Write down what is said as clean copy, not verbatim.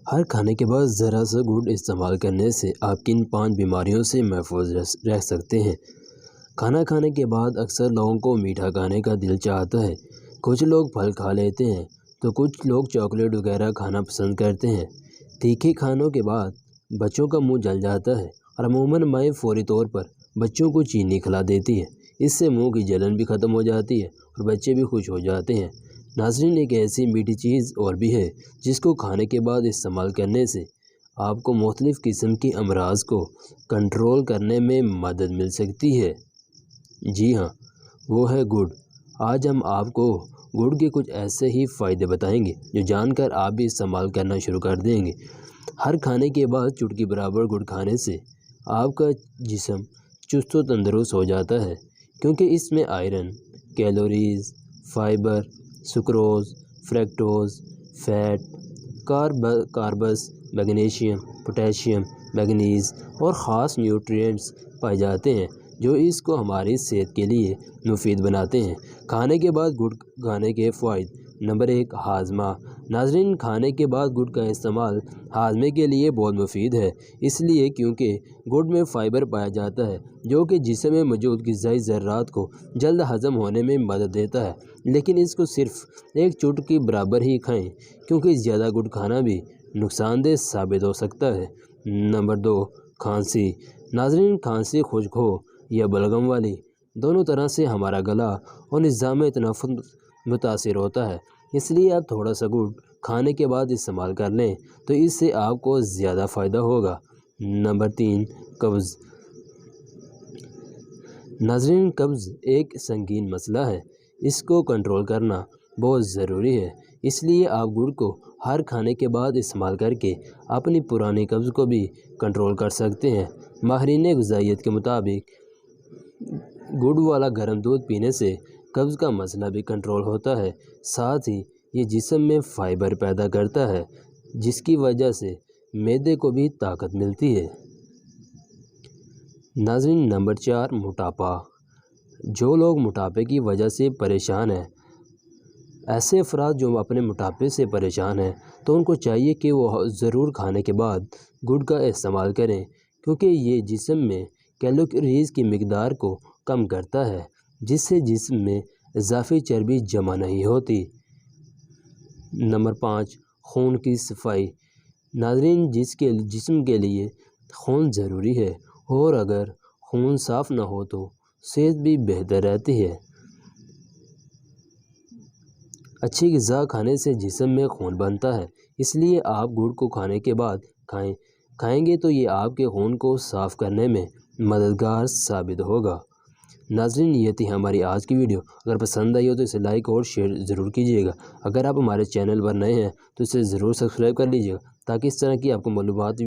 हर खाने के बाद ज़रा सा गुड़ इस्तेमाल करने से आप किन 5 बीमारियों से महफूज रह सकते हैं। खाना खाने के बाद अक्सर लोगों को मीठा खाने का दिल चाहता है। कुछ लोग फल खा लेते हैं तो कुछ लोग चॉकलेट वगैरह खाना पसंद करते हैं। तीखे खानों के बाद बच्चों का मुंह जल जाता है और अमूमन माएँ फौरी तौर पर बच्चों को चीनी खिला देती है। इससे मुंह की जलन भी ख़त्म हो जाती है और बच्चे भी खुश हो जाते हैं। नाज़रीन, एक ऐसी मीठी चीज़ और भी है जिसको खाने के बाद इस्तेमाल करने से आपको मुख्तलिफ़ किस्म की अमराज को कंट्रोल करने में मदद मिल सकती है। जी हाँ, वो है गुड़। आज हम आपको गुड़ के कुछ ऐसे ही फ़ायदे बताएंगे जो जानकर आप भी इस्तेमाल करना शुरू कर देंगे। हर खाने के बाद चुटकी बराबर गुड़ खाने से आपका जिस्म चुस्त व तंदुरुस्त हो जाता है, क्योंकि इसमें iron, calories, fibre, sucrose, fructose, fat, carbs, magnesium, potassium, manganese और ख़ास न्यूट्रिएंट्स पाए जाते हैं जो इसको हमारी सेहत के लिए मुफीद बनाते हैं। खाने के बाद गुड़ खाने के फ़ायदे। नंबर 1, हाजमा। नाज़रीन, खाने के बाद गुड़ का इस्तेमाल हाजमे के लिए बहुत मुफीद है, इसलिए क्योंकि गुड़ में फ़ाइबर पाया जाता है जो कि जिस्म में मौजूद ग़िज़ाई ज़र्रात को जल्द हज़म होने में मदद देता है। लेकिन इसको सिर्फ़ एक चुटकी बराबर ही खाएं, क्योंकि ज़्यादा गुड़ खाना भी नुकसानदेह साबित हो सकता है। नंबर 2, खांसी। नाज़रीन, खांसी खुश्क हो या बलगम वाली, दोनों तरह से हमारा गला और निज़ाम तनफ़ुस मुतासिर होता है, इसलिए आप थोड़ा सा गुड़ खाने के बाद इस्तेमाल कर लें तो इससे आपको ज़्यादा फ़ायदा होगा। नंबर 3, कब्ज़। नाज़रीन, कब्ज़ एक संगीन मसला है, इसको कंट्रोल करना बहुत ज़रूरी है, इसलिए आप गुड़ को हर खाने के बाद इस्तेमाल करके अपनी पुरानी कब्ज़ को भी कंट्रोल कर सकते हैं। माहिरीन ग़िज़ाइयत के मुताबिक गुड़ वाला गर्म दूध पीने से कब्ज़ का मसला भी कंट्रोल होता है, साथ ही ये जिस्म में फ़ाइबर पैदा करता है जिसकी वजह से मैदे को भी ताकत मिलती है। नाज़रीन, नंबर 4, मोटापा। जो लोग मोटापे की वजह से परेशान हैं, ऐसे अफराद जो अपने मोटापे से परेशान हैं, तो उनको चाहिए कि वो ज़रूर खाने के बाद गुड़ का इस्तेमाल करें, क्योंकि ये जिस्म में कैलोरीज़ की मिक़दार को कम करता है, जिससे जिस्म में इज़ाफ़ी चर्बी जमा नहीं होती। नंबर 5, खून की सफाई। नाज़रीन, जिस्म के लिए खून ज़रूरी है और अगर खून साफ़ ना हो तो सेहत भी बेहतर रहती है। अच्छी ग़िज़ा खाने से जिस्म में खून बनता है, इसलिए आप गुड़ को खाने के बाद खाएंगे तो ये आपके खून को साफ़ करने में मददगार साबित होगा। नाज़रीन, ये थी हमारी आज की वीडियो। अगर पसंद आई हो तो इसे लाइक और शेयर ज़रूर कीजिएगा। अगर आप हमारे चैनल पर नए हैं तो इसे ज़रूर सब्सक्राइब कर लीजिएगा, ताकि इस तरह की आपको मालूमात